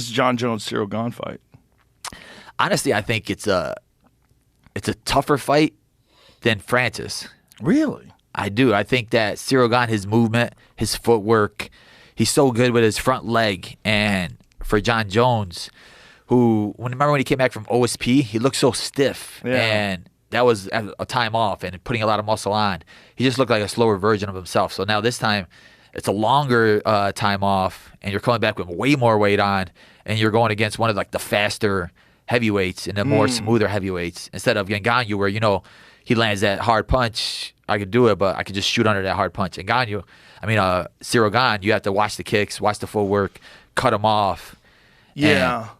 This Jon Jones Cyril Gane fight. Honestly, I think it's a tougher fight than Francis. Really? I do. I think that Cyril Gane, his movement, his footwork, he's so good with his front leg. And for Jon Jones, remember when he came back from OSP, he looked so stiff. Yeah. And that was a time off and putting a lot of muscle on. He just looked like a slower version of himself. So now this time, it's a longer time off, and you're coming back with way more weight on, and you're going against one of like the faster heavyweights and the more smoother heavyweights instead of Ngannou, where he lands that hard punch. I could do it, but I could just shoot under that hard punch. And Cyril Gane, you have to watch the kicks, watch the footwork, cut him off. Yeah.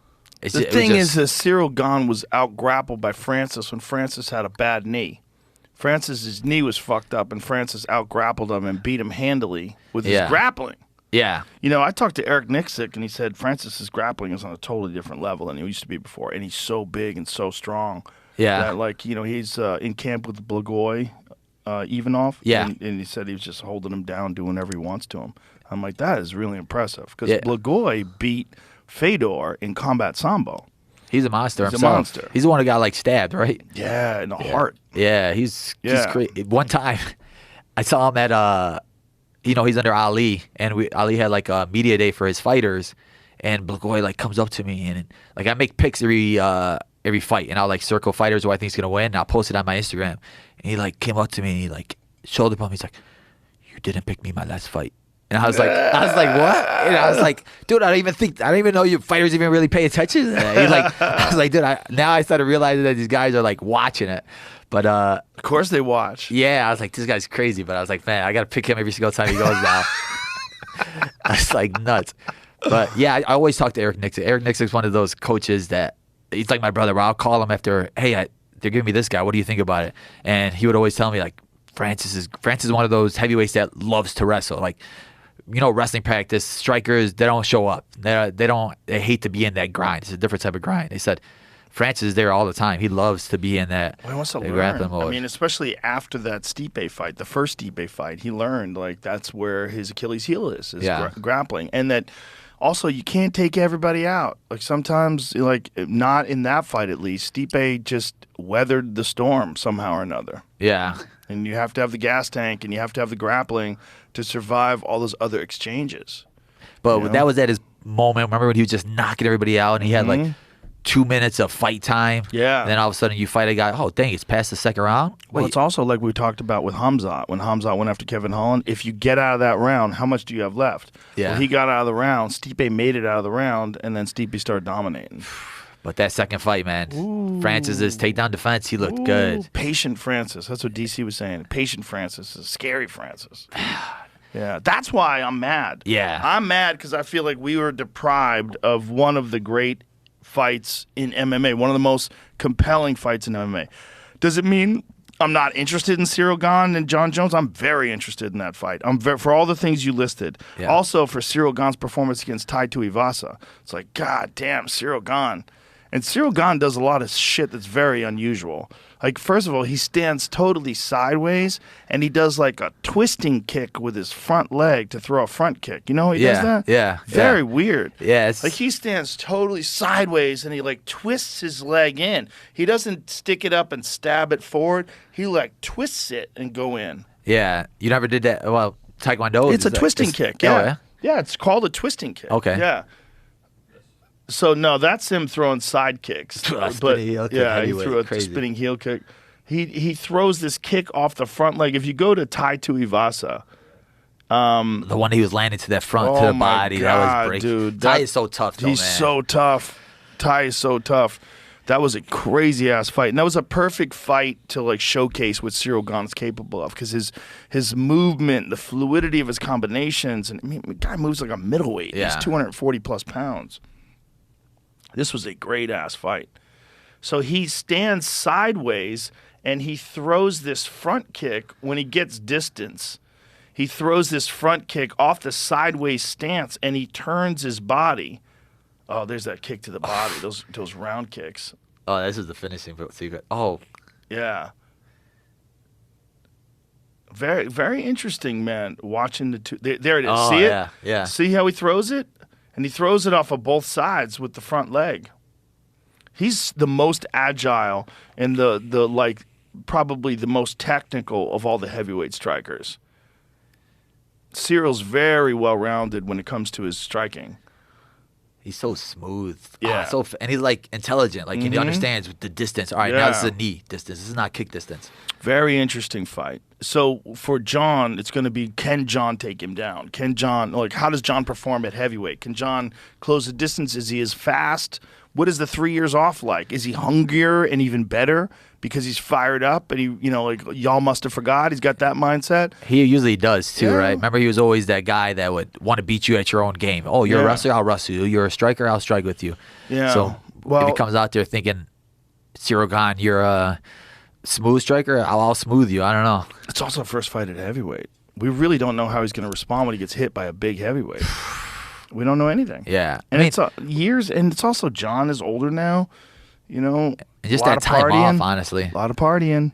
The thing is that Cyril Gane was out-grappled by Francis when Francis had a bad knee. Francis's knee was fucked up, and Francis out-grappled him and beat him handily with his grappling. Yeah. I talked to Eric Nixick, and he said Francis's grappling is on a totally different level than he used to be before, and he's so big and so strong. Yeah. That, he's in camp with Blagoy Ivanov. Yeah. And he said he was just holding him down, doing whatever he wants to him. I'm like, that is really impressive, because Blagoy beat Fedor in Combat Sambo. He's a monster He's himself. a monster. He's the one who got stabbed, right? Yeah, in the heart. Yeah, he's crazy. One time, I saw him at he's under Ali, and Ali had a media day for his fighters, and Blagoy comes up to me, and I make picks every fight, and I'll circle fighters who I think is gonna win, and I'll post it on my Instagram. And he came up to me, and he shoulder bumped me. He's like, "You didn't pick me my last fight." And I was like, what? And I was like, dude, I don't even know you fighters even really pay attention to that. He's like, I was like, dude, now I started realizing that these guys are watching it. But of course they watch. Yeah, I was like, this guy's crazy. But I was like, man, I got to pick him every single time he goes now. I was nuts. But yeah, I always talk to Eric Nixick. Eric Nixick's one of those coaches that he's like my brother. Where I'll call him after, hey, they're giving me this guy. What do you think about it? And he would always tell me Francis is one of those heavyweights that loves to wrestle. Wrestling practice, strikers, they don't show up. They hate to be in that grind. It's a different type of grind. They said Francis is there all the time. He loves to be in that grappling mode. I mean, especially after that Stipe fight, the first Stipe fight, he learned that's where his Achilles heel is grappling. And that also you can't take everybody out. Sometimes, not in that fight at least, Stipe just weathered the storm somehow or another. Yeah. And you have to have the gas tank, and you have to have the grappling to survive all those other exchanges. But that was at his moment. Remember when he was just knocking everybody out, and he had 2 minutes of fight time? Yeah. And then all of a sudden you fight a guy, oh, dang, it's past the second round? Well, it's also like we talked about with Hamzat. When Hamzat went after Kevin Holland, if you get out of that round, how much do you have left? Yeah. Well, he got out of the round. Stipe made it out of the round, and then Stipe started dominating. But that second fight, man, Francis's takedown defense, he looked good. Patient Francis. That's what DC was saying. Patient Francis is scary Francis. Yeah, that's why I'm mad. Yeah. I'm mad because I feel like we were deprived of one of the great fights in MMA, one of the most compelling fights in MMA. Does it mean I'm not interested in Cyril Gane and Jon Jones? I'm very interested in that fight. For all the things you listed. Yeah. Also for Cyril Gane's performance against Tai Tuivasa. It's like, God damn, Cyril Gane. And Cyril Gane does a lot of shit that's very unusual. First of all, he stands totally sideways, and he does a twisting kick with his front leg to throw a front kick. You know how he does that? Yeah. Very weird. Yeah. He stands totally sideways, and he twists his leg in. He doesn't stick it up and stab it forward. He twists it and go in. Yeah. You never did that? Well, Taekwondo? It's a twisting kick. Yeah. Oh, yeah? Yeah, it's called a twisting kick. Okay. Yeah. So, no, that's him throwing side kicks. Spinning heel kick, he threw a spinning heel kick. He throws this kick off the front leg. If you go to Tai Tuivasa, the one he was landing to that front, to the body, God, that was breaking. Dude, Tai is so tough, though, he's man. so tough. Tai is so tough. That was a crazy-ass fight. And that was a perfect fight to, showcase what Cyril Gane's capable of, because his movement, the fluidity of his combinations, and the guy moves like a middleweight. Yeah. He's 240-plus pounds. This was a great-ass fight. So he stands sideways, and he throws this front kick when he gets distance. He throws this front kick off the sideways stance, and he turns his body. Oh, there's that kick to the body, those round kicks. Oh, this is the finishing secret. Oh. Yeah. Very, very interesting, man, watching the two. There it is. Oh, See it? Yeah. See how he throws it? and he throws it off of both sides with the front leg. He's the most agile and the like probably the most technical of all the heavyweight strikers. Cyril's very well rounded when it comes to his striking. He's so smooth. Yeah. And he's like intelligent. Like he understands the distance. All right, now this is a knee distance. This is not kick distance. Very interesting fight. So for Jon, it's going to be, can Jon take him down? Can Jon, like, how does Jon perform at heavyweight? Can Jon close the distance? Is he as fast? What is the 3 years off like? Is he hungrier and even better because he's fired up and he, you know, like y'all must have forgot? He's got that mindset. He usually does too, right? Remember, he was always that guy that would want to beat you at your own game. Oh, you're a wrestler, I'll wrestle you. You're a striker, I'll strike with you. Yeah. So if he comes out there thinking, Ciryl Gane, you're a smooth striker, I'll smooth you. I don't know. It's also a first fight at heavyweight. We really don't know how he's going to respond when he gets hit by a big heavyweight. We don't know anything. Yeah. And it's years, and it's also Jon is older now, you know. Just that time off, honestly. A lot of partying.